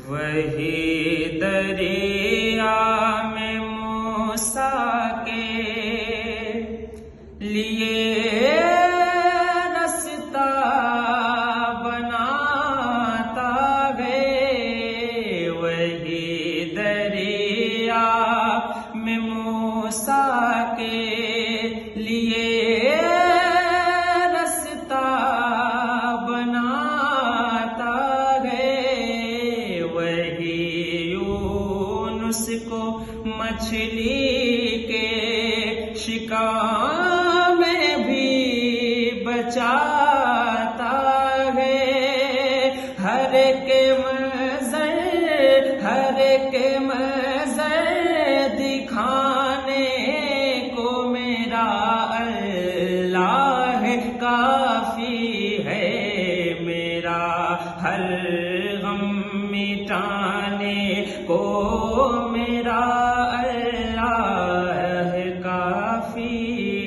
وہی دریا میں موسیٰ کے لیے رستہ بناتا ہے، وہی دریا میں موسیٰ کے لیے اس کو مچھلی کے شکار میں بھی بچاتا ہے، ہر کے منظر دکھانے کو میرا اللہ کافی ہے، میرا ہر غم مٹانے کو میرا اللہ کافی